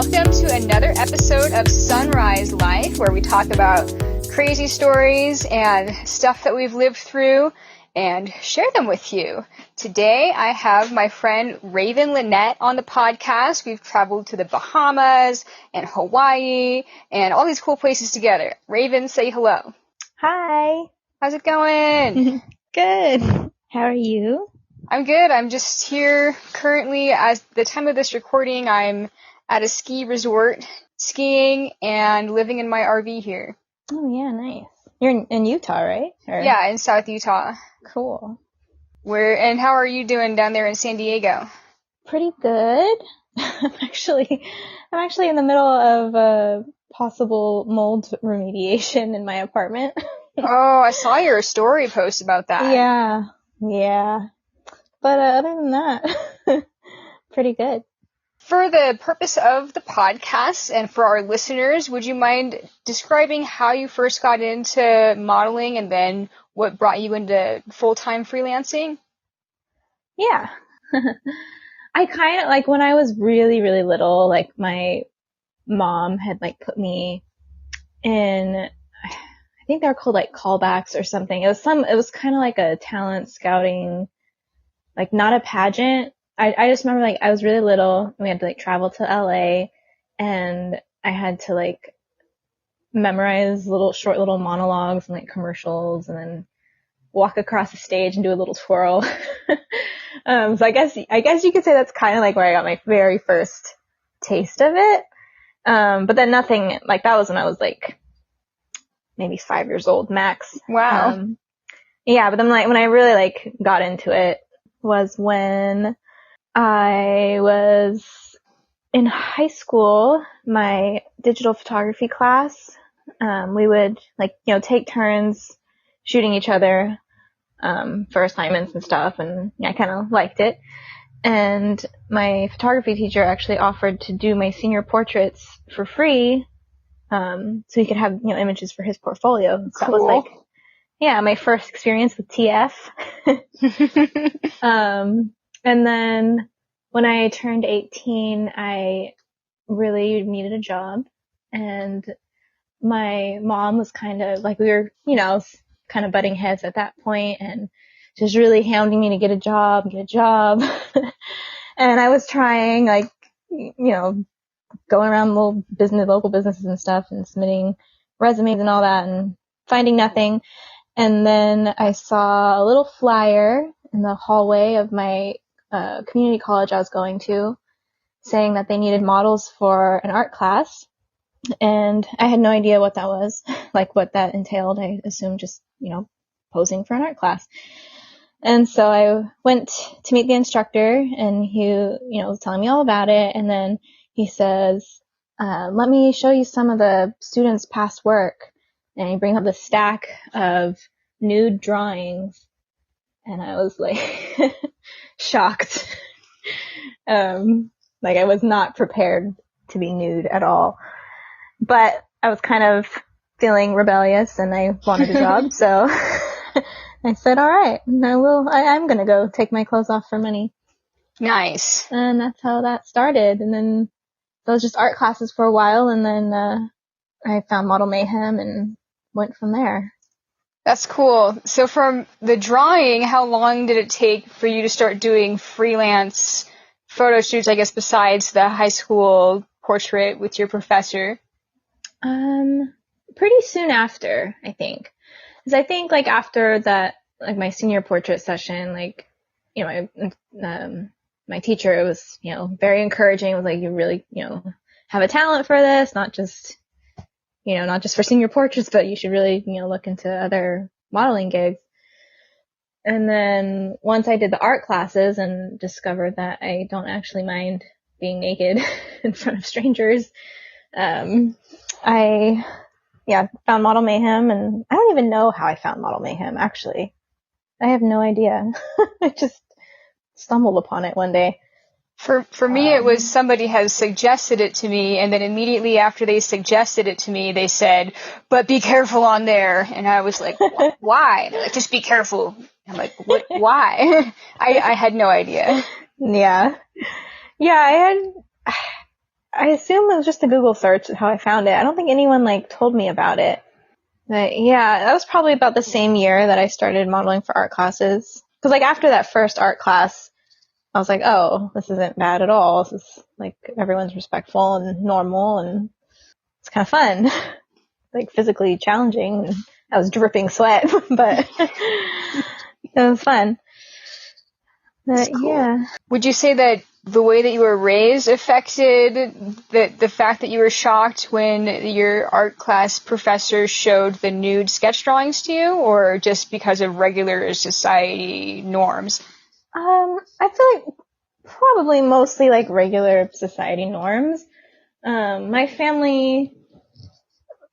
welcome to another episode of Sunrise Life, where we talk about crazy stories and stuff that we've lived through and share them with you. Today, I have my friend Raven Lynette on the podcast. We've traveled to the Bahamas and Hawaii and all these cool places together. Raven, say hello. Hi. How's it going? Good. How are you? I'm good. I'm just here currently. At the time of this recording, I'm at a ski resort skiing and living in my RV here. Oh, yeah, nice. You're in Utah, right? Yeah, in South Utah. Cool. And how are you doing down there in San Diego? Pretty good. I'm actually in the middle of a possible mold remediation in my apartment. Oh, I saw your story post about that. Yeah. But other than that, pretty good. For the purpose of the podcast and for our listeners, would you mind describing how you first got into modeling and then what brought you into full-time freelancing? Yeah. I kind of, like, when I was really, really little, like, my mom had, like, put me in, I think they're called, like, callbacks or something. It was kind of like a talent scouting, like, not a pageant. I just remember, like, I was really little and we had to, like, travel to LA and I had to, like, memorize short little monologues and, like, commercials and then walk across the stage and do a little twirl. So I guess you could say that's kind of like where I got my very first taste of it. But then nothing, like, that was when I was, like, maybe 5 years old max. Wow. Yeah, but then, like, when I really, like, got into it was when I was in high school. My digital photography class, we would, like, take turns shooting each other for assignments and stuff, and I kind of liked it. And my photography teacher actually offered to do my senior portraits for free, so he could have images for his portfolio. So cool. That was, like, my first experience with TF. And then when I turned 18, I really needed a job, and my mom was kind of like, we were, kind of butting heads at that point, and just really hounding me to get a job. And I was trying, like, going around local businesses and stuff and submitting resumes and all that and finding nothing. And then I saw a little flyer in the hallway of my community college I was going to, saying that they needed models for an art class. And I had no idea what that was, like, what that entailed. I assumed just, posing for an art class. And so I went to meet the instructor, and he, was telling me all about it. And then he says, let me show you some of the students' past work. And he brings up the stack of nude drawings. And I was, like, shocked. Like, I was not prepared to be nude at all. But I was kind of feeling rebellious and I wanted a job, so I said, all right, I'm going to go take my clothes off for money. Nice. And that's how that started. And then that was just art classes for a while, and then I found Model Mayhem and went from there. That's cool. So from the drawing, how long did it take for you to start doing freelance photo shoots, I guess, besides the high school portrait with your professor? Pretty soon after, I think. Because I think, like, after that, like, my senior portrait session, like, my teacher was, very encouraging. It was like, you really, have a talent for this, not just for senior portraits, but you should really, look into other modeling gigs. And then once I did the art classes and discovered that I don't actually mind being naked in front of strangers, I found Model Mayhem, and I don't even know how I found Model Mayhem, actually. I have no idea. I just stumbled upon it one day. For me, it was somebody has suggested it to me, and then immediately after they suggested it to me, they said, but be careful on there. And I was like, why? And they're like, just be careful. I'm like, what? Why? I had no idea. Yeah. Yeah, I assume it was just a Google search how I found it. I don't think anyone like told me about it. But yeah, that was probably about the same year that I started modeling for art classes. Because like after that first art class, I was like, oh, this isn't bad at all. This is like everyone's respectful and normal, and it's kind of fun. Like physically challenging. And I was dripping sweat, but it was fun. But Cool. yeah. Would you say that the way that you were raised affected the fact that you were shocked when your art class professor showed the nude sketch drawings to you, or just because of regular society norms? I feel like probably mostly like regular society norms. My family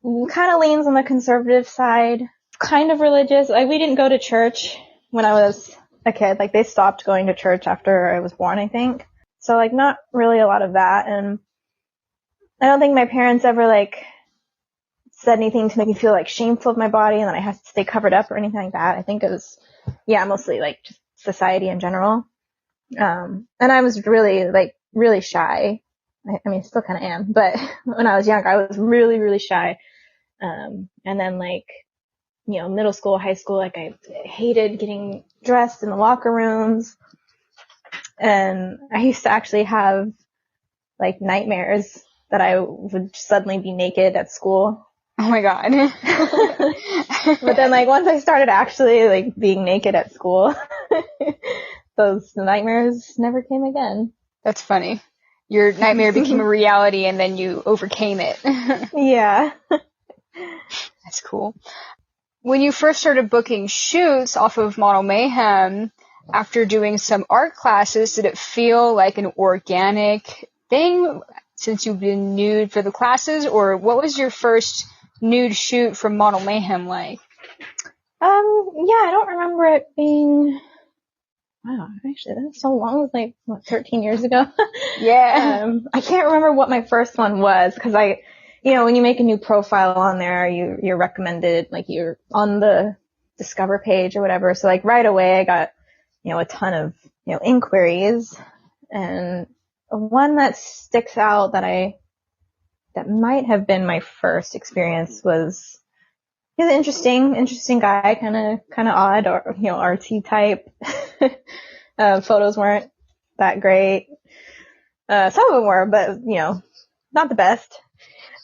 kind of leans on the conservative side, kind of religious. Like, we didn't go to church when I was a kid. Like, they stopped going to church after I was born, I think. So, like, not really a lot of that. And I don't think my parents ever, like, said anything to make me feel, like, shameful of my body and that I have to stay covered up or anything like that. I think it was, yeah, mostly, like, just society in general. And I was really shy. I mean, still kind of am, but when I was younger, I was really, really shy. And then like, you know, middle school, high school, like I hated getting dressed in the locker rooms. And I used to actually have like nightmares that I would suddenly be naked at school. Oh my God. But then like once I started actually like being naked at school, those nightmares never came again. That's funny. Your nightmare became a reality and then you overcame it. Yeah. That's cool. When you first started booking shoots off of Model Mayhem, after doing some art classes, did it feel like an organic thing since you've been nude for the classes? Or what was your first nude shoot from Model Mayhem like? Yeah, I don't remember it being... Wow, actually, that's so long. It was like, what, 13 years ago? Yeah. I can't remember what my first one was, because you know, when you make a new profile on there, you're recommended, like, you're on the Discover page or whatever. So, like, right away, I got, you know, a ton of, you know, inquiries. And one that sticks out that might have been my first experience was, he's an interesting guy, kind of odd, or, you know, artsy type. Photos weren't that great. Some of them were, but, you know, not the best.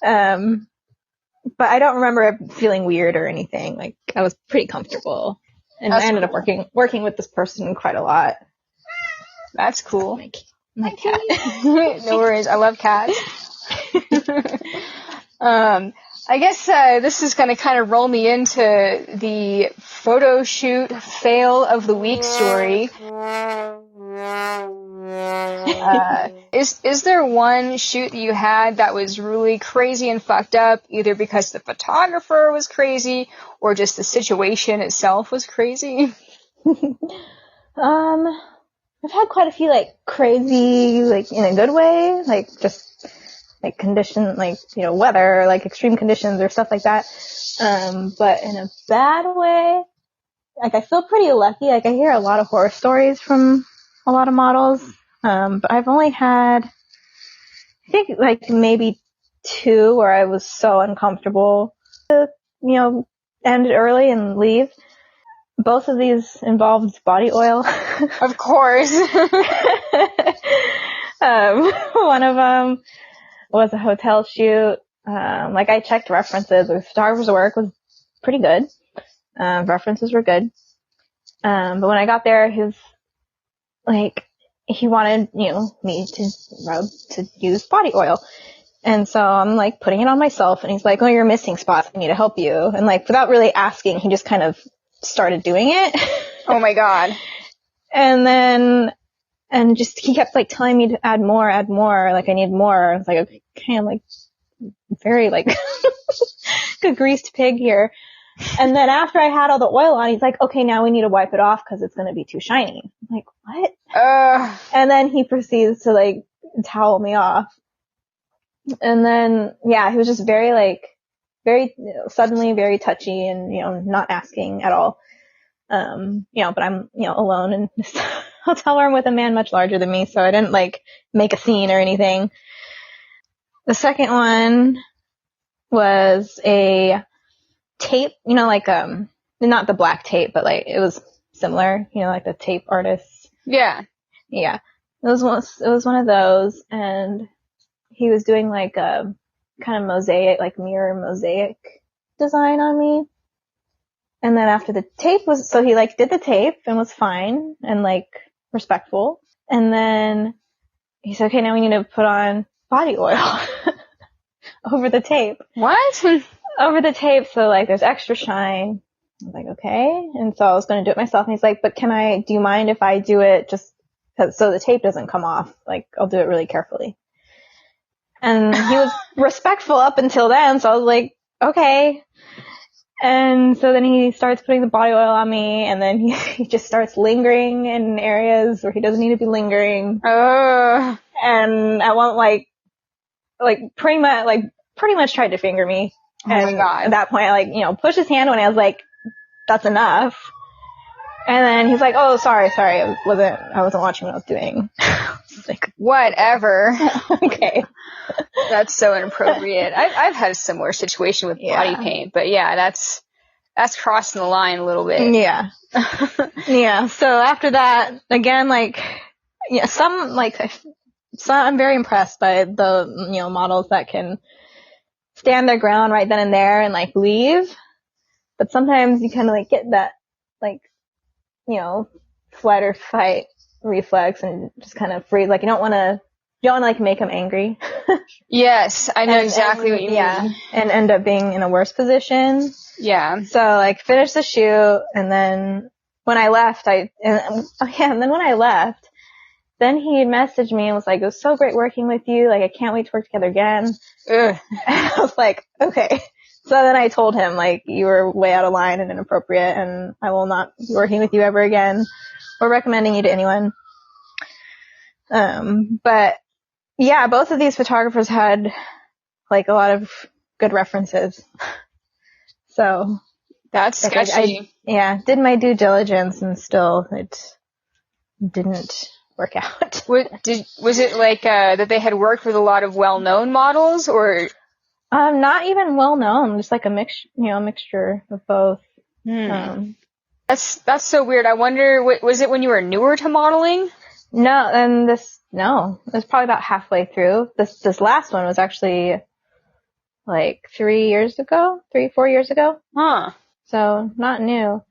But I don't remember it feeling weird or anything. Like, I was pretty comfortable. And I ended up working with this person quite a lot. That's cool. My cat. No worries. I love cats. I guess this is going to kind of roll me into the photo shoot fail of the week story. Is there one shoot that you had that was really crazy and fucked up, either because the photographer was crazy or just the situation itself was crazy? I've had quite a few like crazy, like in a good way, like just like condition, like, you know, weather, like extreme conditions or stuff like that. But in a bad way, like I feel pretty lucky. Like I hear a lot of horror stories from a lot of models. But I've only had, I think like maybe 2 where I was so uncomfortable to, you know, end early and leave. Both of these involved body oil. Of course. One of them was a hotel shoot. Like I checked references. The photographer's work was pretty good. References were good. But when I got there, he wanted, you know, me to use body oil. And so I'm like putting it on myself and he's like, oh, you're missing spots. I need to help you. And like without really asking, he just kind of started doing it. Oh my God. And just, he kept like telling me to add more, like I need more. I was like, okay, I'm like very like a greased pig here. And then after I had all the oil on, he's like, okay, now we need to wipe it off because it's going to be too shiny. I'm like, what? And then he proceeds to like towel me off. And then, yeah, he was just very suddenly very touchy and, you know, not asking at all. You know, but I'm, you know, alone in this hotel room with a man much larger than me, so I didn't like make a scene or anything. The second one was a tape, like, not the black tape, but like, it was similar, like the tape artists. Yeah. Yeah. It was one of those, and he was doing like a kind of mosaic, like mirror mosaic design on me. And then after the tape so he like did the tape and was fine and like respectful. And then he said, okay, now we need to put on body oil over the tape. What? Over the tape, so like there's extra shine. I was like, okay. And so I was going to do it myself. And he's like, but do you mind if I do it just so the tape doesn't come off? Like, I'll do it really carefully. And he was respectful up until then, so I was like, okay. And so then he starts putting the body oil on me, and then he just starts lingering in areas where he doesn't need to be lingering. And I won't like pretty much tried to finger me. Oh my God. At that point, I pushed his hand when I was like, that's enough. And then he's like, oh, sorry, I wasn't watching what I was doing. Like, whatever. Okay. That's so inappropriate. I've had a similar situation with body paint, but yeah, that's crossing the line a little bit. Yeah. Yeah. So after that, again, I'm very impressed by the, models that can stand their ground right then and there and like leave. But sometimes you kind of like get that flight or fight reflex and just kind of freeze. Like you don't want to like make them angry. Yes, I know exactly what you mean. Yeah, and end up being in a worse position. Yeah. So like finish the shoot, and then when I left, then he messaged me and was like, it was so great working with you. Like, I can't wait to work together again. Ugh. And I was like, okay. So then I told him, like, you were way out of line and inappropriate, and I will not be working with you ever again or recommending you to anyone. But yeah, both of these photographers had like a lot of good references. So that's sketchy. I did my due diligence, and still it didn't work out. Was it like that they had worked with a lot of well-known models, or not even well-known, just like a mixture of both. That's so weird. I wonder, was it when you were newer to modeling? No, and it was probably about halfway through. This last one was actually like 4 years ago. Huh. So not new.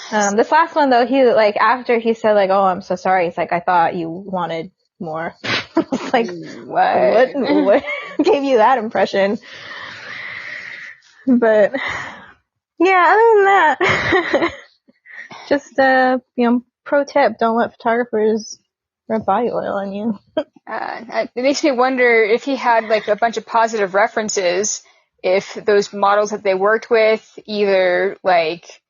This last one though, he like after he said like, oh, I'm so sorry. He's like, I thought you wanted more. I was like, what gave you that impression? But yeah, other than that, just pro tip: don't let photographers rub body oil on you. It makes me wonder if he had like a bunch of positive references, if those models that they worked with either like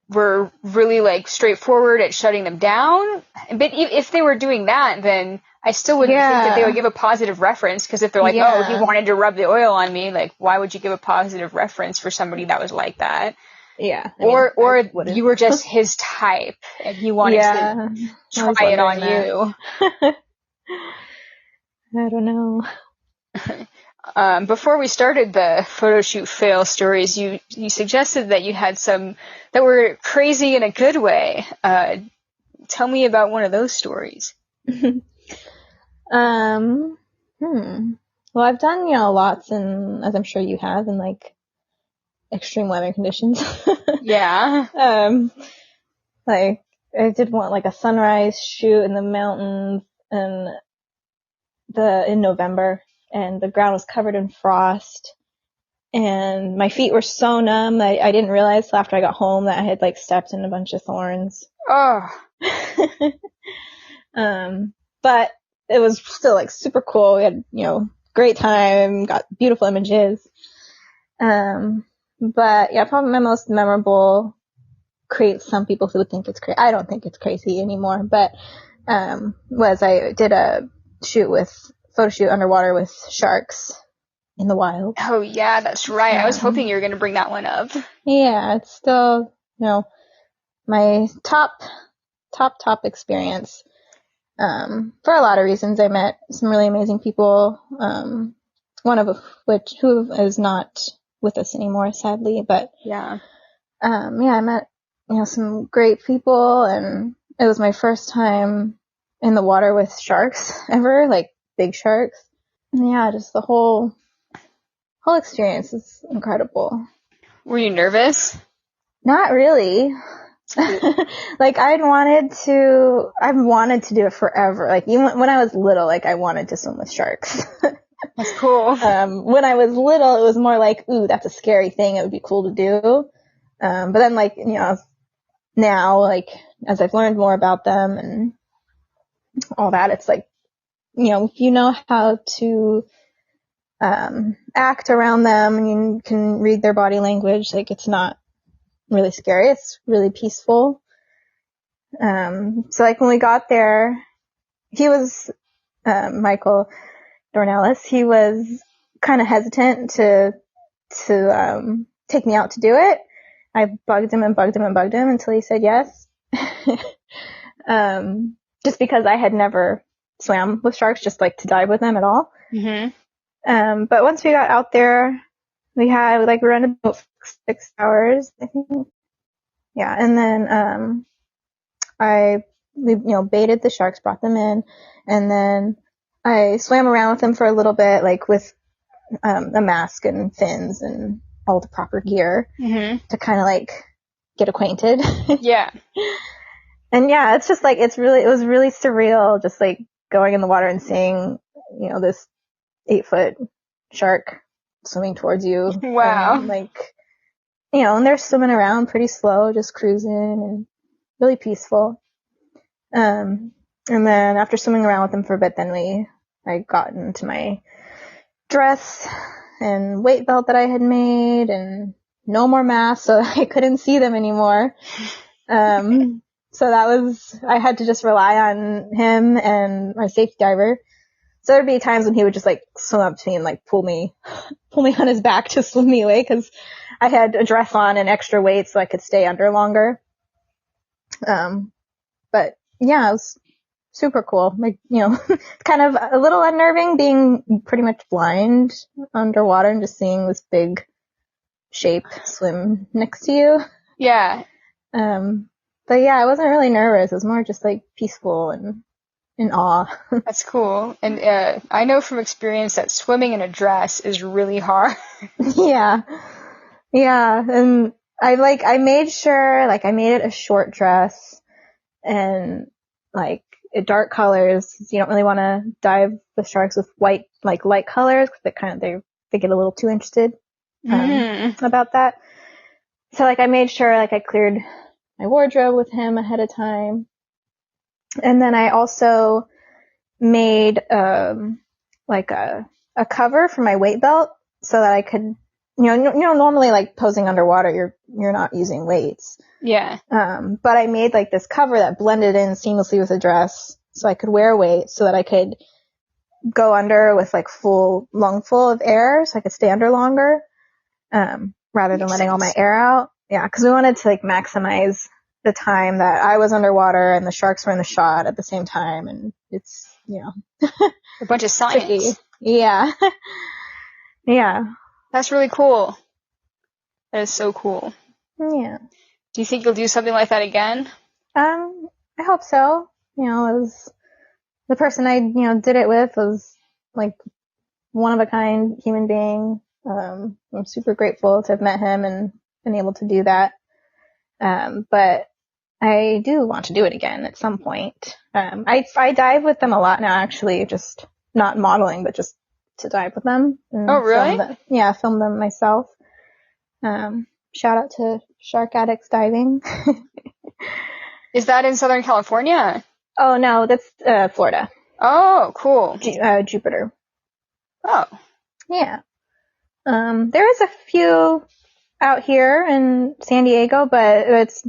were really like straightforward at shutting them down. But if they were doing that, then I still wouldn't think that they would give a positive reference, because if they're like, oh, he wanted to rub the oil on me, like why would you give a positive reference for somebody that was like that? Yeah. Or you were just his type and he wanted to try it on you. I don't know. Before we started the photo shoot fail stories, you suggested that you had some that were crazy in a good way. Tell me about one of those stories. Well, I've done, lots, and as I'm sure you have, in like extreme weather conditions. Yeah. Like I did want like a sunrise shoot in the mountains in November, and the ground was covered in frost, and my feet were so numb that I didn't realize till after I got home that I had like stepped in a bunch of thorns. Oh. But it was still like super cool. We had, great time, got beautiful images. But yeah, probably my most memorable, some people who would think it's crazy. I don't think it's crazy anymore, but, was I did a photo shoot underwater with sharks in the wild. Oh yeah, that's right. I was hoping you were going to bring that one up. Yeah, it's still, my top experience. for a lot of reasons. I met some really amazing people, one of who is not with us anymore, sadly, but Yeah. I met, some great people, and it was my first time in the water with sharks ever, like big sharks. And yeah, just the whole experience is incredible. Were you nervous? Not really. Like I've wanted to do it forever. Like even when I was little, like I wanted to swim with sharks. That's cool. When I was little, it was more like, ooh, that's a scary thing. It would be cool to do. But then like, now, like as I've learned more about them and all that, it's like, if you know how to act around them and you can read their body language, like it's not really scary. It's really peaceful. So like when we got there, he was, Michael Dornelis, he was kind of hesitant to take me out to do it. I bugged him until he said yes. Just because I had never swam with sharks, just like to dive with them at all. Mm-hmm. But once we got out there, we rented about 6 hours, I think. Yeah. And then, we baited the sharks, brought them in, and then I swam around with them for a little bit, like with, a mask and fins and all the proper gear to kind of like get acquainted. Yeah. And yeah, it's just like, it was really surreal, just like going in the water and seeing, this 8-foot shark swimming towards you. Wow. And like, and they're swimming around pretty slow, just cruising and really peaceful. And then after swimming around with them for a bit, then I got into my dress and weight belt that I had made, and no more masks, so I couldn't see them anymore. So I had to just rely on him and my safety diver. So there'd be times when he would just like swim up to me and like pull me on his back to swim me away, because I had a dress on and extra weight so I could stay under longer. But yeah, it was super cool. Like, kind of a little unnerving being pretty much blind underwater and just seeing this big shape swim next to you. Yeah. But yeah, I wasn't really nervous. It was more just like peaceful and in awe. That's cool. And I know from experience that swimming in a dress is really hard. Yeah. And I made sure, like I made it a short dress and like dark colors. You don't really want to dive with sharks with white, like light colors, because they get a little too interested about that. So like I made sure like I cleared my wardrobe with him ahead of time. And then I also made like a cover for my weight belt so that I could, normally like posing underwater, you're not using weights. Yeah. But I made like this cover that blended in seamlessly with the dress, so I could wear weights so that I could go under with like full lungful of air, so I could stay under longer, rather than letting all my air out. Yeah, because we wanted to like maximize the time that I was underwater and the sharks were in the shot at the same time, and it's a bunch of science. Tricky. Yeah. Yeah. That's really cool. That is so cool. Yeah. Do you think you'll do something like that again? I hope so. It was the person I, did it with was like one of a kind human being. I'm super grateful to have met him and been able to do that. But I do want to do it again at some point. I dive with them a lot now, actually, just not modeling, but just to dive with them. Oh, really? Film them myself. Shout out to Shark Addicts Diving. Is that in Southern California? Oh, no, that's Florida. Oh, cool. Jupiter. Oh. Yeah. There is a few out here in San Diego, but it's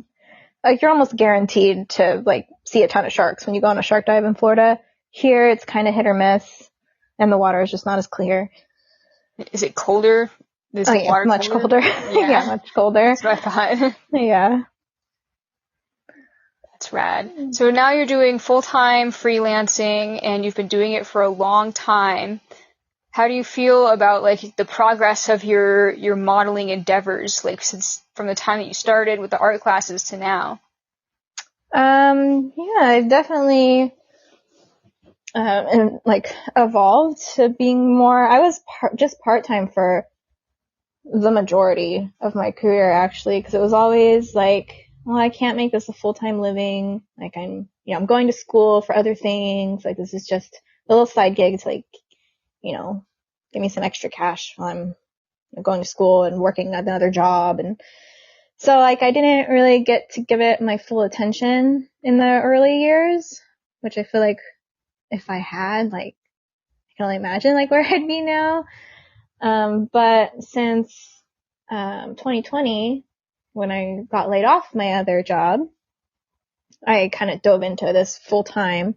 like you're almost guaranteed to like see a ton of sharks when you go on a shark dive in Florida. Here, it's kind of hit or miss, and the water is just not as clear. Is it colder? Is water much colder. Yeah. Yeah, much colder. That's what I thought. Yeah. That's rad. So now you're doing full-time freelancing, and you've been doing it for a long time. How do you feel about like the progress of your modeling endeavors, like since from the time that you started with the art classes to now? Yeah, I've definitely evolved to being more. I was just part-time for the majority of my career, actually, because it was always like, well, I can't make this a full-time living. Like I'm going to school for other things. Like this is just a little side gig to like, give me some extra cash while I'm going to school and working another job. And so like I didn't really get to give it my full attention in the early years, which I feel like if I had, like, I can only imagine like where I'd be now. But since 2020, when I got laid off my other job, I kind of dove into this full time,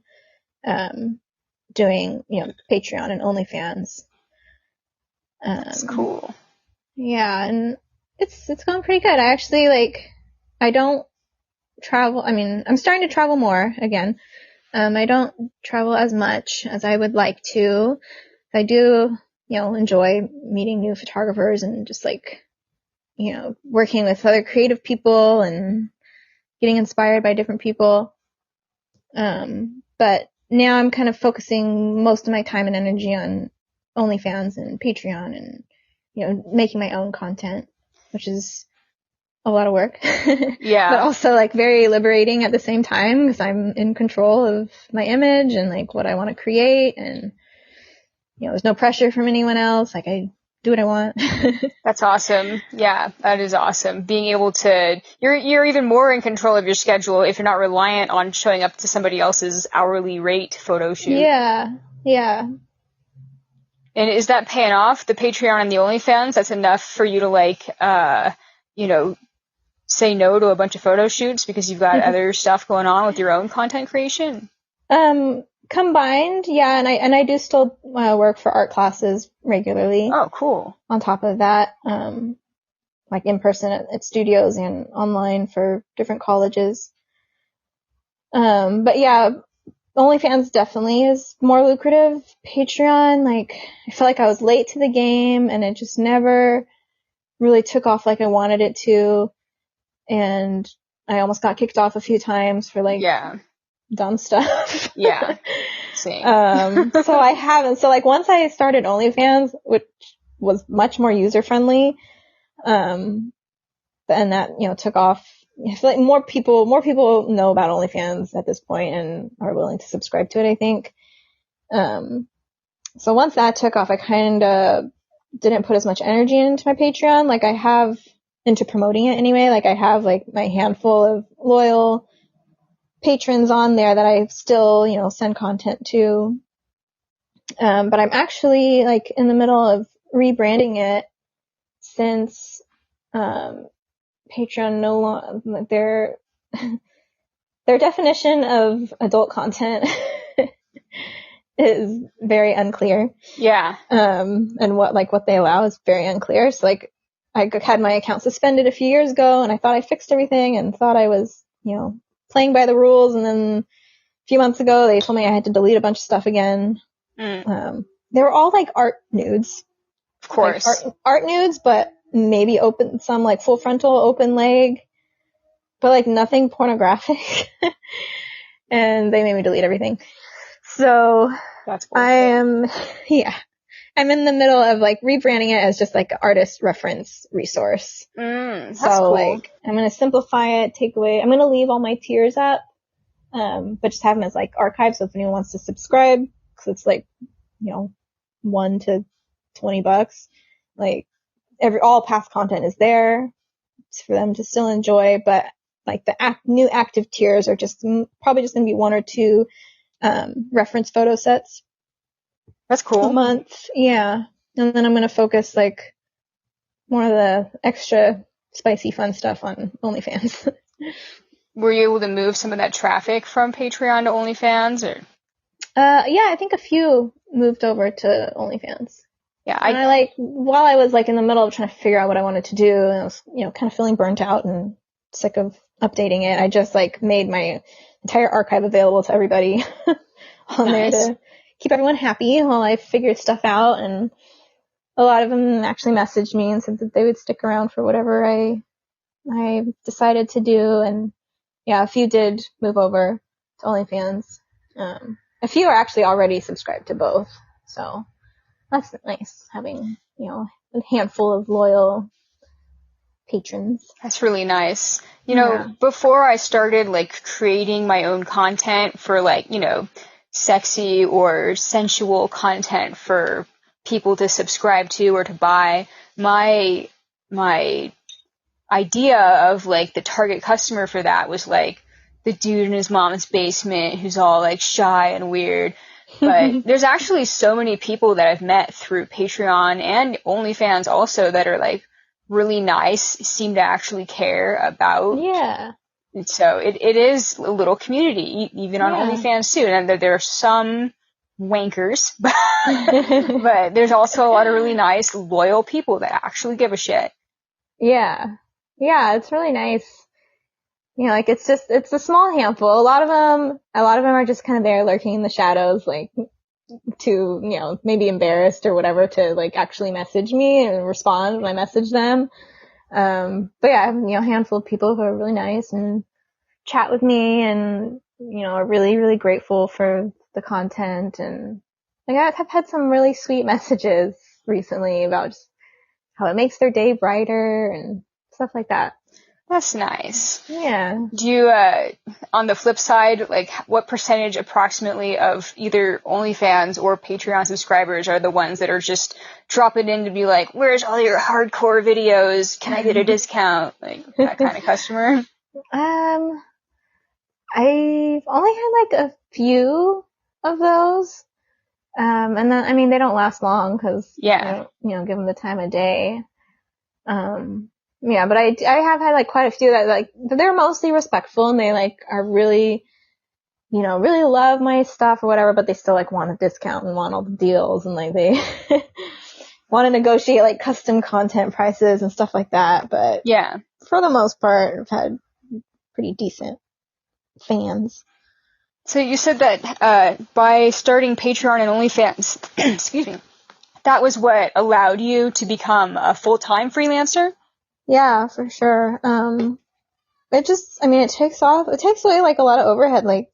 doing, Patreon and OnlyFans. That's cool. Yeah, and it's going pretty good. I actually I don't travel. I mean, I'm starting to travel more again. I don't travel as much as I would like to. I do, enjoy meeting new photographers and just working with other creative people and getting inspired by different people. But now I'm kind of focusing most of my time and energy on OnlyFans and Patreon and, making my own content, which is a lot of work. Yeah. But also very liberating at the same time because I'm in control of my image and what I want to create, and there's no pressure from anyone else. Like I do what I want. That's awesome. Yeah, that is awesome. Being able to, you're even more in control of your schedule if you're not reliant on showing up to somebody else's hourly rate photo shoot. Yeah. And is that paying off, the Patreon and the OnlyFans? That's enough for you to say no to a bunch of photo shoots because you've got other stuff going on with your own content creation? Combined, yeah, and I do still work for art classes regularly. Oh, cool. On top of that, in person at studios and online for different colleges. But yeah, OnlyFans definitely is more lucrative. Patreon, I feel like I was late to the game and it just never really took off like I wanted it to. And I almost got kicked off a few times for dumb stuff. Yeah. Same. So I haven't. So once I started OnlyFans, which was much more user friendly, and that, took off. I feel like more people know about OnlyFans at this point and are willing to subscribe to it, I think. So once that took off, I kind of didn't put as much energy into my Patreon. I have into promoting it anyway. I have my handful of loyal patrons on there that I still, send content to. But I'm actually in the middle of rebranding it since, Patreon no longer, their definition of adult content is very unclear. Yeah. And what they allow is very unclear. So I had my account suspended a few years ago and I thought I fixed everything and thought I was, playing by the rules. And then a few months ago, they told me I had to delete a bunch of stuff again. They were all art nudes. Of course. Art nudes, but maybe some full frontal, open leg, but nothing pornographic. And they made me delete everything. So that's I'm in the middle of rebranding it as just artist reference resource. That's so cool. I'm going to simplify it, I'm going to leave all my tiers up, but just have them as archives. So if anyone wants to subscribe, cause it's $1 to $20, all past content is there. It's for them to still enjoy, but the new active tiers are just probably just going to be 1 or 2, reference photo sets. That's cool. A month, yeah. And then I'm going to focus more of the extra spicy fun stuff on OnlyFans. Were you able to move some of that traffic from Patreon to OnlyFans, or? Yeah, I think a few moved over to OnlyFans. Yeah, while I was in the middle of trying to figure out what I wanted to do, and I was, kind of feeling burnt out and sick of updating it. I just like made my entire archive available to everybody on there to keep everyone happy while I figured stuff out. And a lot of them actually messaged me and said that they would stick around for whatever I decided to do. And yeah, a few did move over to OnlyFans. A few are actually already subscribed to both. So that's nice having, a handful of loyal patrons. That's really nice. Before I started like creating my own content for like, sexy or sensual content for people to subscribe to or to buy, my idea of like the target customer for that was like the dude in his mom's basement who's all like shy and weird. But there's actually so many people that I've met through Patreon and OnlyFans also that are like really nice, seem to actually care about. Yeah. And so it is a little community, even on OnlyFans too. And there are some wankers, but there's also a lot of really nice, loyal people that actually give a shit. Yeah. Yeah, it's really nice. Like it's a small handful. A lot of them are just kind of there lurking in the shadows, like to, maybe embarrassed or whatever to like actually message me and respond when I message them. But yeah, I have, a handful of people who are really nice and chat with me and, are really, really grateful for the content. And like I've had some really sweet messages recently about just how it makes their day brighter and stuff like that. That's nice. Yeah. Do you, on the flip side, like what percentage approximately of either OnlyFans or Patreon subscribers are the ones that are just dropping in to be like, where's all your hardcore videos? Can I get a discount? Like that kind of customer? I've only had like a few of those. And then, I mean, they don't last long because, I don't, give them the time of day. Yeah, but I have had like quite a few that like, they're mostly respectful and they like are really, really love my stuff or whatever, but they still like want a discount and want all the deals and like they want to negotiate like custom content prices and stuff like that. But yeah, for the most part, I've had pretty decent fans. So you said that by starting Patreon and OnlyFans, excuse me, that was what allowed you to become a full-time freelancer? Yeah, for sure. It takes away like a lot of overhead. Like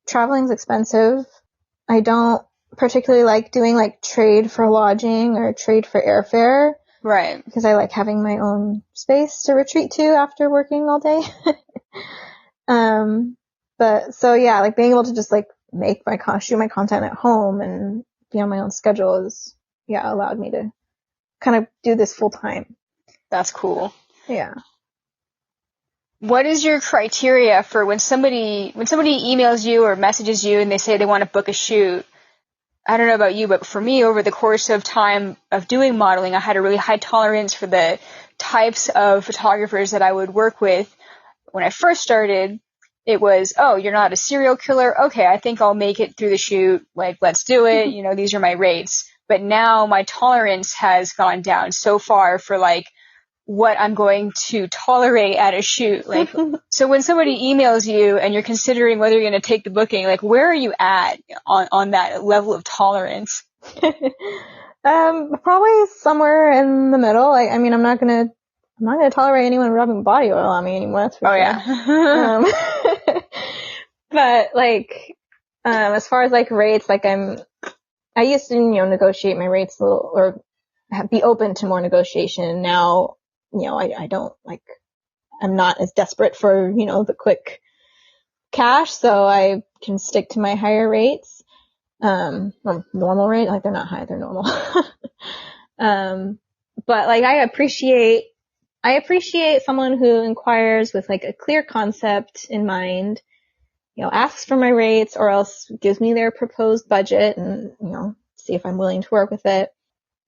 traveling's expensive. I don't particularly like doing like trade for lodging or trade for airfare. Right. Because I like having my own space to retreat to after working all day. But so yeah, like being able to just like shoot my content at home and be on my own schedule is, allowed me to kind of do this full time. That's cool. Yeah. What is your criteria for when somebody emails you or messages you and they say they want to book a shoot? I don't know about you, but for me, over the course of time of doing modeling, I had a really high tolerance for the types of photographers that I would work with. When I first started, it was, oh, you're not a serial killer? Okay, I think I'll make it through the shoot. Like, let's do it. These are my rates. But now my tolerance has gone down so far for like what I'm going to tolerate at a shoot. Like, so when somebody emails you and you're considering whether you're going to take the booking, like where are you at on that level of tolerance? Probably somewhere in the middle. Like, I mean, I'm not gonna tolerate anyone rubbing body oil on me anymore. That's for sure. Yeah. But like, as far as like rates, like I used to, negotiate my rates a little or be open to more negotiation. Now, I don't like, I'm not as desperate for, the quick cash, so I can stick to my higher rates. Or normal rate, like they're not high, they're normal. But like I appreciate someone who inquires with like a clear concept in mind, asks for my rates or else gives me their proposed budget and, see if I'm willing to work with it.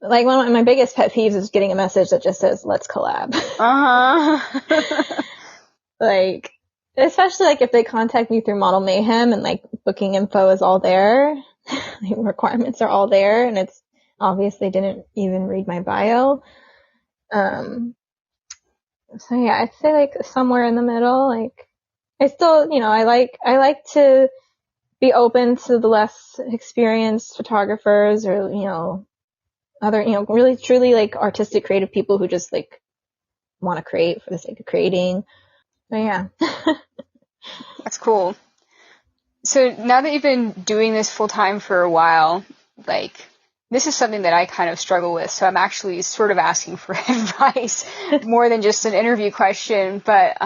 Like one of my biggest pet peeves is getting a message that just says, let's collab. Uh-huh. Like, especially like if they contact me through Model Mayhem and like booking info is all there, the requirements are all there, and it's obvious they didn't even read my bio. So yeah, I'd say like somewhere in the middle. Like I still, I like to be open to the less experienced photographers or, other, really truly like artistic creative people who just like want to create for the sake of creating. So yeah. That's cool. So now that you've been doing this full time for a while, like, this is something that I kind of struggle with, so I'm actually sort of asking for advice more than just an interview question. But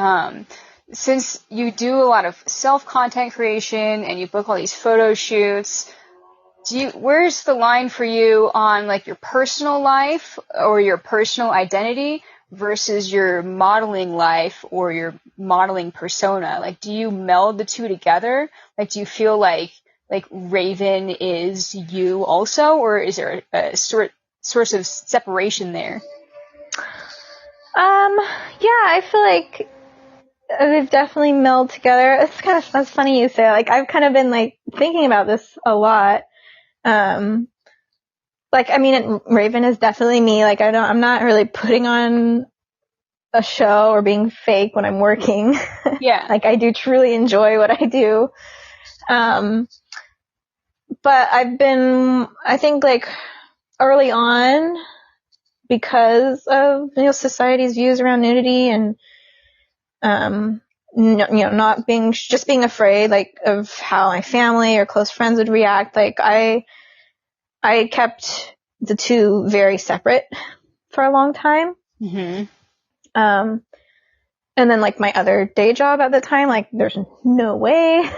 since you do a lot of self-content creation and you book all these photo shoots, where's the line for you on like your personal life or your personal identity versus your modeling life or your modeling persona? Like, do you meld the two together? Like, do you feel like Raven is you also, or is there a source of separation there? Yeah, I feel like they've definitely melded together. That's funny you say. Like, I've kind of been like thinking about this a lot. Like, I mean, Raven is definitely me. Like, I'm not really putting on a show or being fake when I'm working. Yeah. Like, I do truly enjoy what I do. But I think like early on, because of, society's views around nudity and, not being afraid, like, of how my family or close friends would react. Like, I kept the two very separate for a long time. Mm-hmm. And then like my other day job at the time, like, there's no way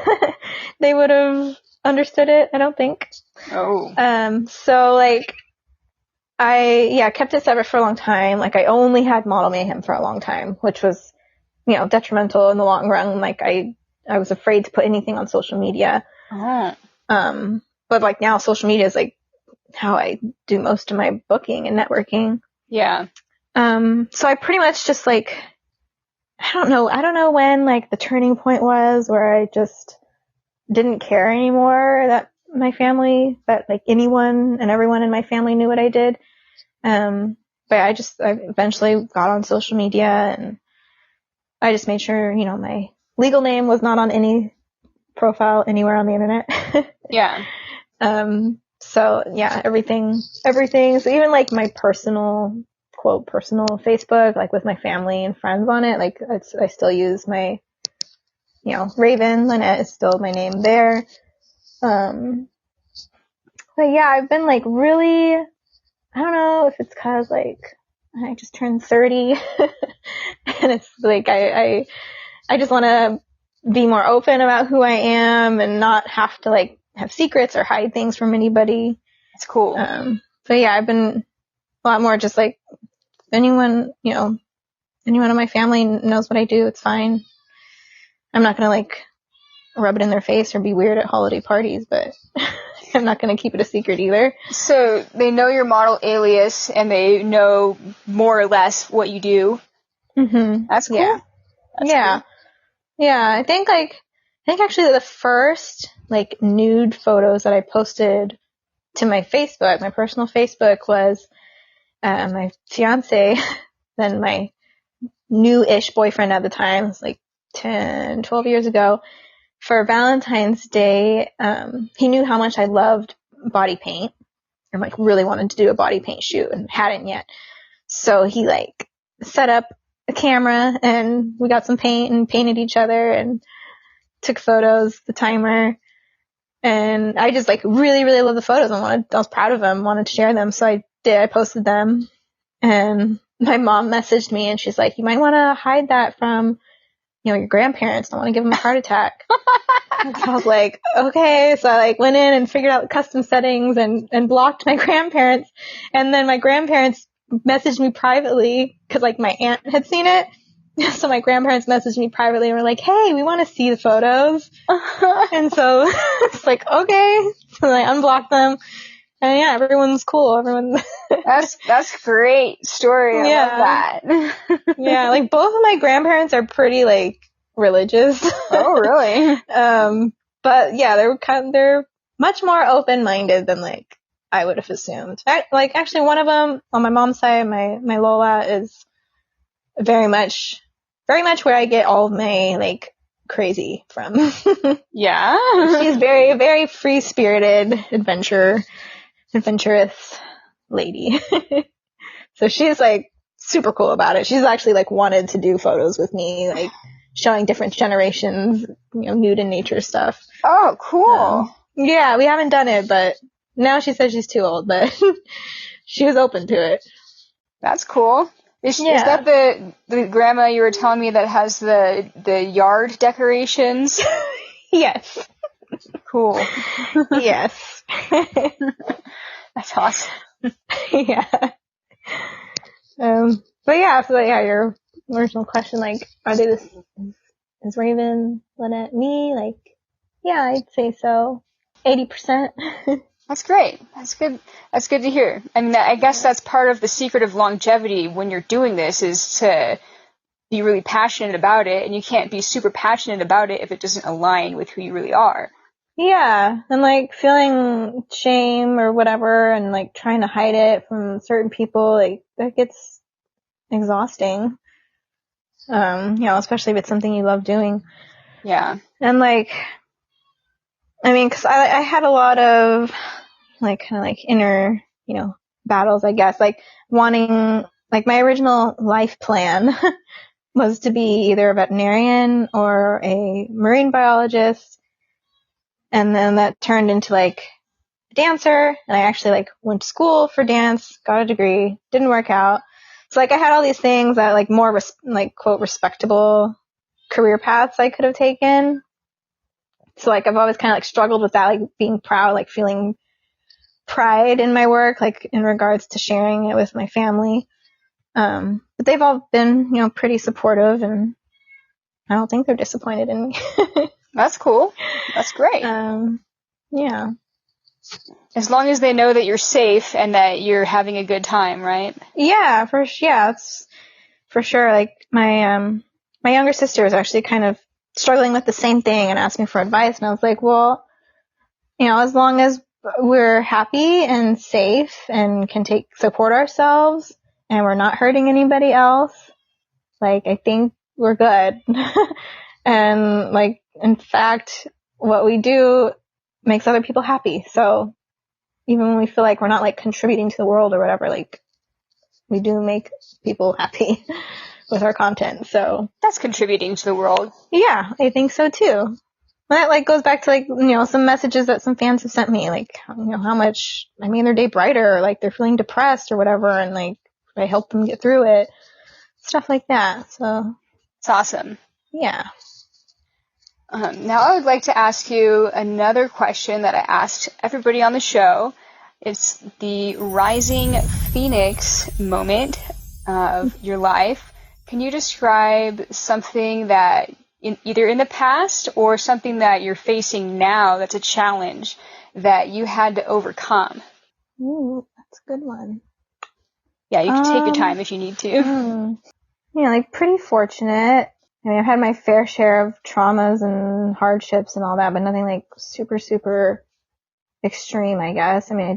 they would have understood it, I don't think. Oh. So like, I kept it separate for a long time. Like, I only had Model Mayhem for a long time, which was, detrimental in the long run. Like, I was afraid to put anything on social media. Oh. But like now social media is like how I do most of my booking and networking. Yeah. So I pretty much just like, I don't know when like the turning point was where I just didn't care anymore that like anyone and everyone in my family knew what I did. But I eventually got on social media and I just made sure, my legal name was not on any profile anywhere on the internet. Yeah. So yeah, everything. So even like my personal Facebook, like with my family and friends on it, like I still use my, Raven Lynette is still my name there. But yeah, I've been like really, I don't know if it's cause like I just turned 30 and it's like, I just want to be more open about who I am and not have to like have secrets or hide things from anybody. That's cool. But yeah, I've been a lot more just like, anyone in my family knows what I do, it's fine. I'm not gonna like rub it in their face or be weird at holiday parties, but I'm not gonna keep it a secret either. So they know your model alias and they know more or less what you do. Mm-hmm. That's cool. Yeah. Cool. Yeah. I think actually the first like nude photos that I posted to my Facebook, my personal Facebook, was my fiance, then my new-ish boyfriend at the time, it was like 10, 12 years ago, for Valentine's Day. He knew how much I loved body paint and like really wanted to do a body paint shoot and hadn't yet. So he like set up a camera and we got some paint and painted each other and took photos, the timer. And I just like really, really loved the photos. I was proud of them, wanted to share them. So I did. I posted them. And my mom messaged me and she's like, you might want to hide that from, your grandparents. Don't want to give them a heart attack. And so I was like, okay. So I like went in and figured out the custom settings and blocked my grandparents. And then my grandparents messaged me privately because like my aunt had seen it. So my grandparents messaged me privately and were like, hey, we want to see the photos. And so it's like, okay. So I unblocked them. And yeah, everyone's cool. That's great story. I love that. Yeah, like both of my grandparents are pretty like religious. Oh, really? But yeah, they're much more open-minded than like I would have assumed. Like actually one of them on my mom's side, my Lola, is very much where I get all of my, like, crazy from. Yeah. She's very, very free-spirited, adventurous lady. So she's, like, super cool about it. She's actually, like, wanted to do photos with me, like, showing different generations, nude and nature stuff. Oh, cool. Yeah, we haven't done it, but now she says she's too old, but she was open to it. That's cool. Is that the grandma you were telling me that has the yard decorations? Yes. Cool. Yes. That's awesome. Yeah. But yeah, so yeah, your original question, like, are they is Raven Lynette me? Like, yeah, I'd say so. 80%. That's great. That's good. That's good to hear. I mean, I guess that's part of the secret of longevity when you're doing this is to be really passionate about it, and you can't be super passionate about it if it doesn't align with who you really are. Yeah, and like feeling shame or whatever and like trying to hide it from certain people, like that gets exhausting. Especially if it's something you love doing. Yeah. And like, I mean, 'cause I had a lot of like kind of like inner, battles, I guess, like wanting, like my original life plan was to be either a veterinarian or a marine biologist. And then that turned into like a dancer, and I actually like went to school for dance, got a degree, didn't work out. So like I had all these things that like more like quote respectable career paths I could have taken. So like I've always kind of like struggled with that, like being proud, like feeling pride in my work, like in regards to sharing it with my family. But they've all been, pretty supportive, and I don't think they're disappointed in me. That's cool. That's great. Yeah. As long as they know that you're safe and that you're having a good time, right? Yeah, it's for sure. Like my younger sister is actually kind of struggling with the same thing and asked me for advice, and I was like, well, as long as we're happy and safe and can support ourselves and we're not hurting anybody else, like I think we're good. And like, in fact, what we do makes other people happy. So even when we feel like we're not like contributing to the world or whatever, like we do make people happy with our content. So that's contributing to the world. Yeah, I think so too. That like goes back to like, some messages that some fans have sent me, like, how much I made their day brighter, or like they're feeling depressed or whatever, and like I helped them get through it. Stuff like that. So it's awesome. Yeah. Now I would like to ask you another question that I asked everybody on the show. It's the rising phoenix moment of your life. Can you describe something that either in the past or something that you're facing now that's a challenge that you had to overcome? Ooh, that's a good one. Yeah, you can take your time if you need to. Like pretty fortunate. I mean, I've had my fair share of traumas and hardships and all that, but nothing like super, super extreme, I guess. I mean, I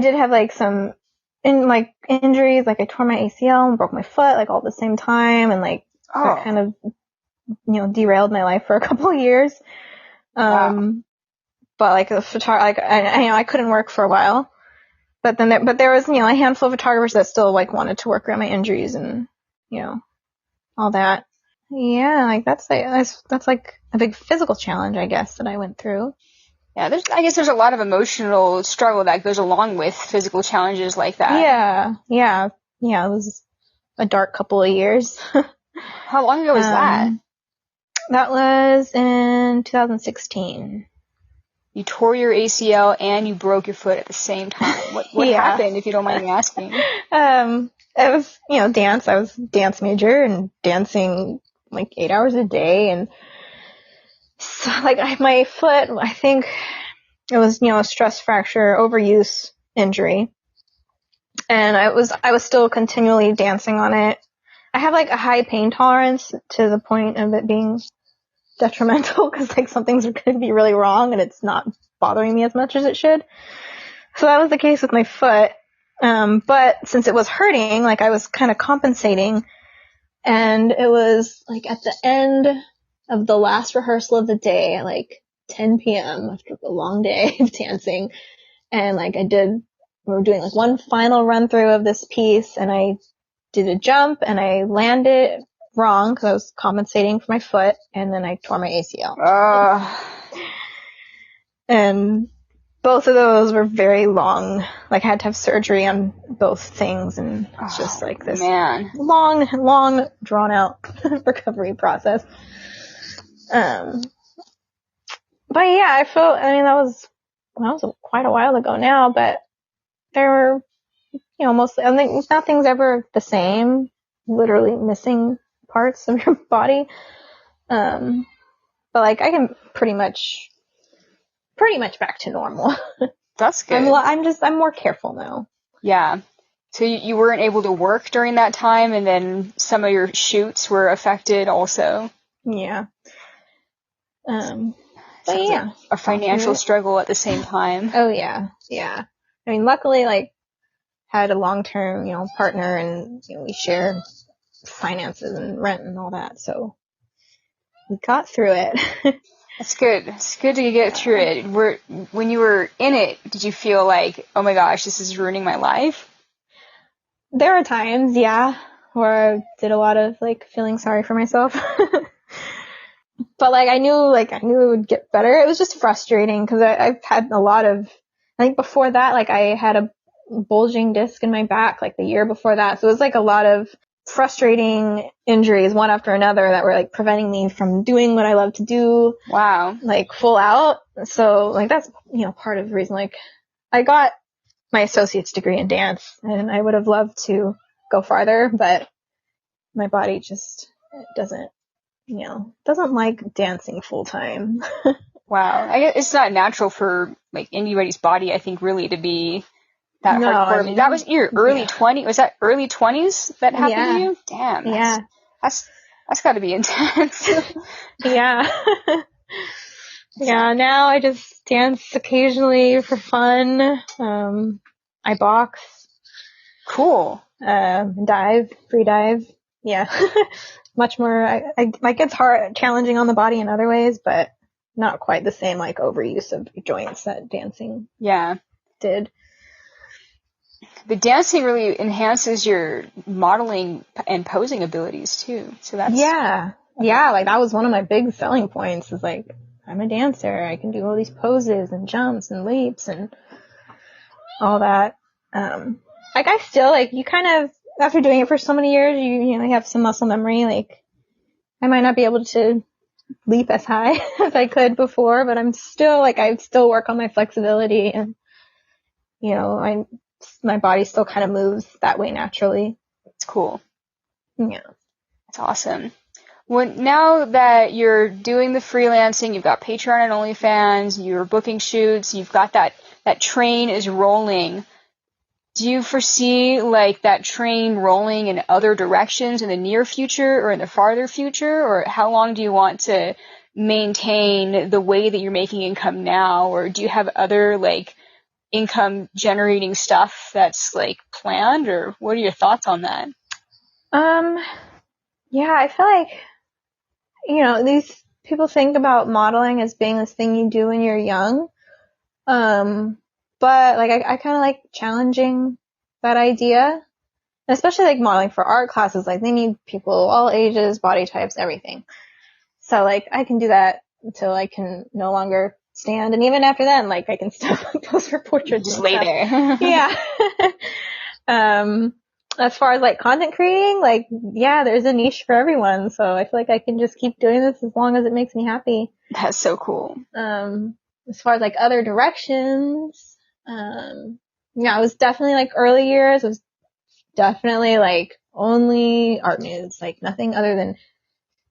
did have like some injuries, like I tore my ACL and broke my foot like all at the same time, and like that kind of derailed my life for a couple of years. Wow. But like I couldn't work for a while. But there was a handful of photographers that still like wanted to work around my injuries and all that. Yeah, like that's like a big physical challenge, I guess, that I went through. Yeah, I guess there's a lot of emotional struggle that goes along with physical challenges like that. Yeah. It was a dark couple of years. How long ago was that? That was in 2016. You tore your ACL and you broke your foot at the same time. What happened, if you don't mind me asking? It was, dance. I was a dance major and dancing like 8 hours a day. And so, like, my foot, I think it was, a stress fracture, overuse injury. And I was still continually dancing on it. I have like a high pain tolerance to the point of it being detrimental, because like some things are going to be really wrong and it's not bothering me as much as it should. So that was the case with my foot. But since it was hurting, like I was kind of compensating, and it was like at the end of the last rehearsal of the day at like 10 p.m. after a long day of dancing. And like we were doing like one final run through of this piece, and I did a jump and I landed wrong because I was compensating for my foot, and then I tore my ACL. And both of those were very long. Like I had to have surgery on both things, and it's just like this long, drawn out recovery process. But yeah, that was quite a while ago now, but there were, mostly, I think nothing's ever the same, literally missing parts of your body. But like I can pretty much back to normal. That's good. I'm more careful now. Yeah. So you weren't able to work during that time, and then some of your shoots were affected also. Yeah. But yeah. Like a financial struggle at the same time. Oh yeah. Yeah. I mean, luckily, like, had a long-term, partner, and, we share finances and rent and all that, so we got through it. That's good. It's good to get through it. When you were in it, did you feel like, oh my gosh, this is ruining my life? There were times, yeah, where I did a lot of, like, feeling sorry for myself. But, like, I knew it would get better. It was just frustrating because I've had a lot of, I think before that, like, I had a bulging disc in my back, like, the year before that. So it was, like, a lot of frustrating injuries, one after another, that were, like, preventing me from doing what I love to do. Wow. Like, full out. So, like, that's, part of the reason, like, I got my associate's degree in dance, and I would have loved to go farther, but my body just doesn't like dancing full time. Wow. I guess it's not natural for, like, anybody's body, I think, really to be that hardcore. I mean, that was your early 20s. Was that early 20s that happened to you? Damn. That's got to be intense. Yeah. Yeah, now I just dance occasionally for fun. I box. Cool. Free dive. Yeah. Much more, like, it's hard, challenging on the body in other ways, but not quite the same, like, overuse of joints that dancing did. The dancing really enhances your modeling and posing abilities too. So that's yeah, like, that was one of my big selling points, is like, I'm a dancer, I can do all these poses and jumps and leaps and all that. Like, I still, like, you kind of, after doing it for so many years, you have some muscle memory. Like, I might not be able to leap as high as I could before, but I'm still, like, I still work on my flexibility, and, my body still kind of moves that way naturally. It's cool. Yeah. That's awesome. Well, now that you're doing the freelancing, you've got Patreon and OnlyFans, you're booking shoots, you've got that train is rolling. Do you foresee, like, that train rolling in other directions in the near future or in the farther future? Or how long do you want to maintain the way that you're making income now? Or do you have other, like, income generating stuff that's, like, planned? Or what are your thoughts on that? Yeah, I feel like, these people think about modeling as being this thing you do when you're young. But, like, I kind of like challenging that idea, especially, like, modeling for art classes. Like, they need people all ages, body types, everything. So, like, I can do that until I can no longer stand, and even after then, like, I can still pose for portraits. Just lay there. Yeah. As far as, like, content creating, like, yeah, there's a niche for everyone. So I feel like I can just keep doing this as long as it makes me happy. That's so cool. As far as, like, other directions, it was definitely, like, early years, it was definitely, like, only art nudes, like, nothing other than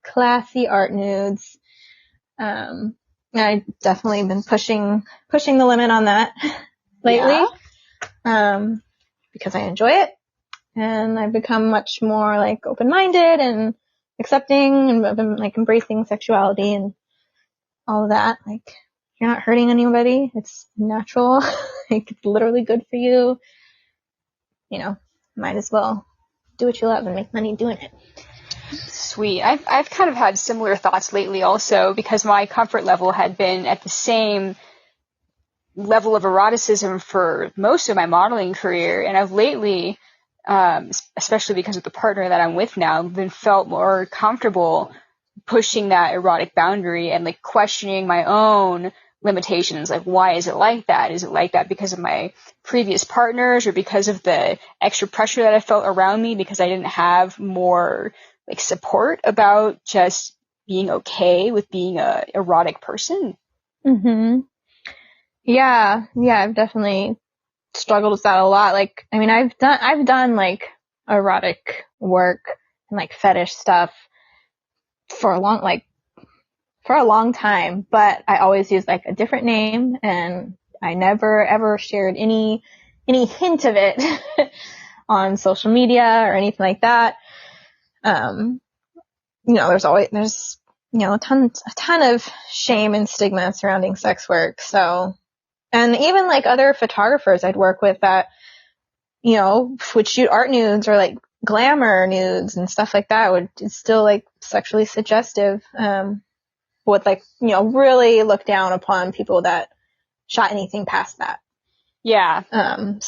classy art nudes. I've definitely been pushing the limit on that lately, because I enjoy it, and I've become much more, like, open-minded and accepting, and I've been, like, embracing sexuality and all of that. Like, you're not hurting anybody. It's natural. Like, it's literally good for you. might as well do what you love and make money doing it. Sweet. I've kind of had similar thoughts lately also, because my comfort level had been at the same level of eroticism for most of my modeling career, and I've lately, especially because of the partner that I'm with now, been felt more comfortable pushing that erotic boundary and like questioning my own limitations. Like, why is it like that? Is it like that because of my previous partners, or because of the extra pressure that I felt around me because I didn't have more like support about just being okay with being a erotic person? Mm-hmm. Yeah, I've definitely struggled with that a lot. Like, I mean, I've done like erotic work and like fetish stuff for a long time, but I always used like a different name, and I never ever shared any hint of it on social media or anything like that. There's a ton of shame and stigma surrounding sex work. So, and even like other photographers I'd work with that, would shoot art nudes or like glamour nudes and stuff like that, it's still like sexually suggestive, would like, really look down upon people that shot anything past that. Yeah.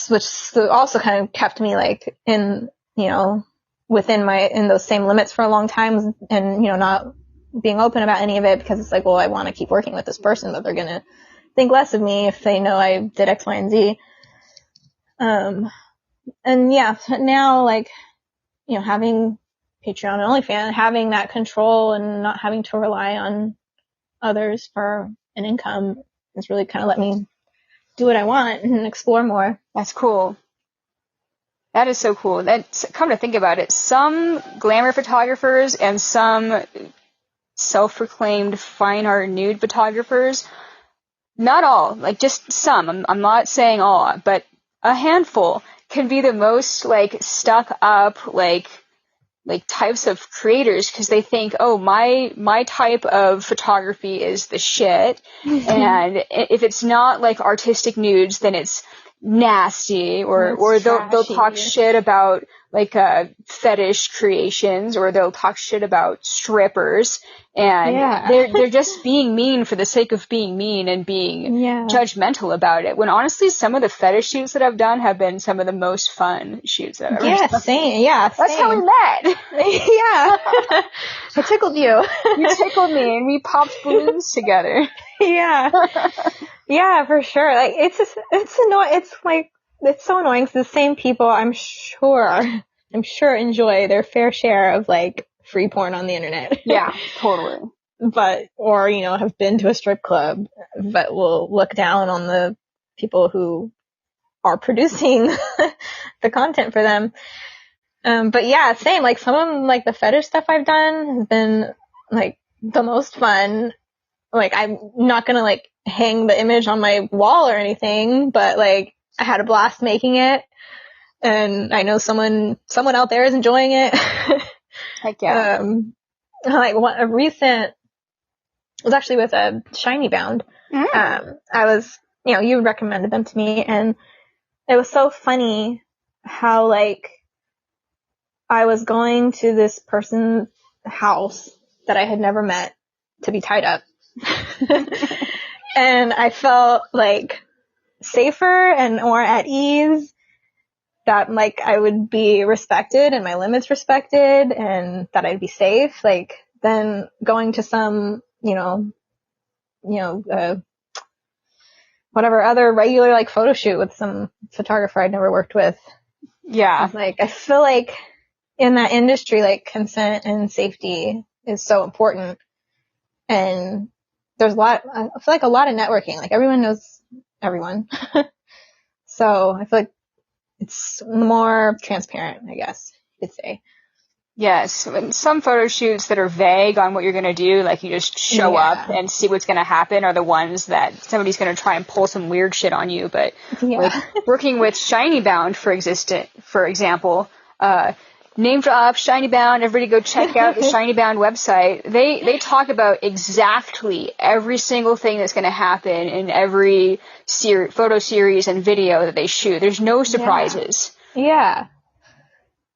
Which also kind of kept me like in those same limits for a long time, and, not being open about any of it, because it's like, well, I want to keep working with this person, but they're going to think less of me if they know I did X, Y, and Z. And yeah, now like, having Patreon and OnlyFans, having that control and not having to rely on others for an income has really kind of let me do what I want and explore more. That's cool. That is so cool. That's, come to think about it, some glamour photographers and some self-proclaimed fine art nude photographers, not all, like just some, I'm not saying all, but a handful can be the most like stuck up, like types of creators, because they think, oh, my type of photography is the shit, and if it's not like artistic nudes, then it's nasty, or they'll talk shit about like fetish creations, or they'll talk shit about strippers, and they're just being mean for the sake of being mean and being judgmental about it, when honestly some of the fetish shoots that I've done have been some of the most fun shoots that I've ever done. Same. That's how we met. I tickled you. You tickled me, and we popped balloons together. Yeah, for sure. Like, it's annoying. It's so annoying, because the same people I'm sure enjoy their fair share of like free porn on the internet. Yeah, totally. Or have been to a strip club, but will look down on the people who are producing the content for them. But yeah, same. Like, some of them, like the fetish stuff I've done has been like the most fun. Like, I'm not gonna like hang the image on my wall or anything, but like I had a blast making it, and I know someone out there is enjoying it. Heck yeah. Like a recent was actually with a Shiny Bound. I was, you recommended them to me, and it was so funny how like I was going to this person's house that I had never met to be tied up. And I felt like safer and more at ease, that like I would be respected and my limits respected, and that I'd be safe, like, than going to some, whatever other regular like photo shoot with some photographer I'd never worked with. Yeah. Like, I feel like in that industry, like, consent and safety is so important. And I feel like a lot of networking, like everyone knows everyone. So I feel like it's more transparent, I guess you could say. Yes. Some photo shoots that are vague on what you're going to do, like you just show up and see what's going to happen, are the ones that somebody's going to try and pull some weird shit on you. But like working with Shiny Bound, for example, name drop, Shiny Bound, everybody go check out the Shiny Bound website. They talk about exactly every single thing that's going to happen in every photo series and video that they shoot. There's no surprises. Yeah.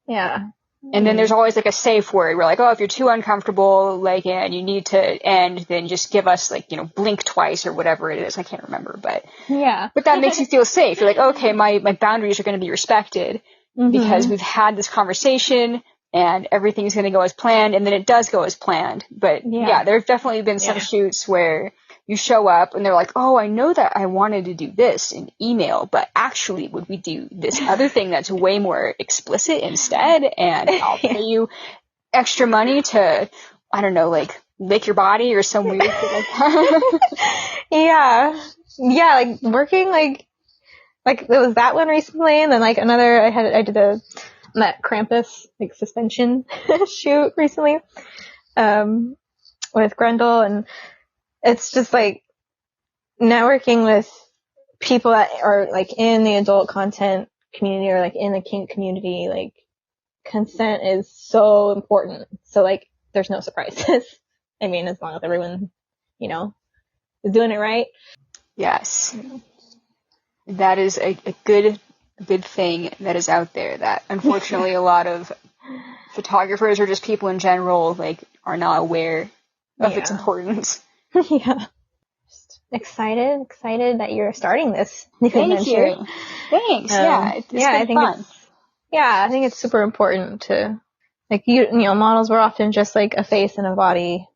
Yeah. And then there's always like a safe word. We're like, oh, if you're too uncomfortable, like, and you need to end, then just give us like, blink twice or whatever it is. I can't remember, but yeah. But that makes you feel safe. You're like, okay, my boundaries are going to be respected because we've had this conversation and everything's going to go as planned, and then it does go as planned. But yeah there have definitely been some shoots where you show up and they're like, oh, I know that I wanted to do this in email, but actually would we do this other thing that's way more explicit instead? And I'll pay you extra money to, I don't know, like lick your body or some weird thing like that. Yeah, like working like there was that one recently, and then like another I did that Krampus like suspension shoot recently with Grendel, and it's just like networking with people that are like in the adult content community or like in the kink community. Like consent is so important, so like there's no surprises. I mean, as long as everyone is doing it right. Yes. That is a good thing that is out there that unfortunately a lot of photographers or just people in general like are not aware of its importance. Yeah. Just excited that you're starting this new Thank adventure. you. Thanks. It's been fun. I think it's super important to like models were often just like a face and a body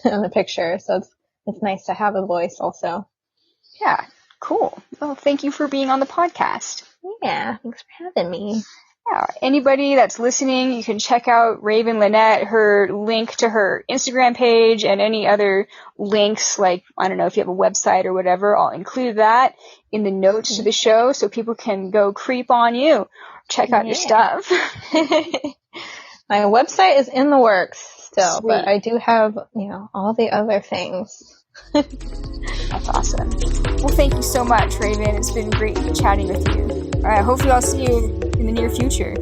in the picture, so it's nice to have a voice also. Yeah, cool. Well, thank you for being on the podcast. Yeah, thanks for having me. Yeah, anybody that's listening, you can check out Raven Lynette, her link to her Instagram page and any other links, like, I don't know, if you have a website or whatever, I'll include that in the notes to the show so people can go creep on you, check out your stuff. My website is in the works still, Sweet. But I do have, all the other things. That's awesome. Well, thank you so much, Raven. It's been great chatting with you. All right, hopefully I'll see you in the near future.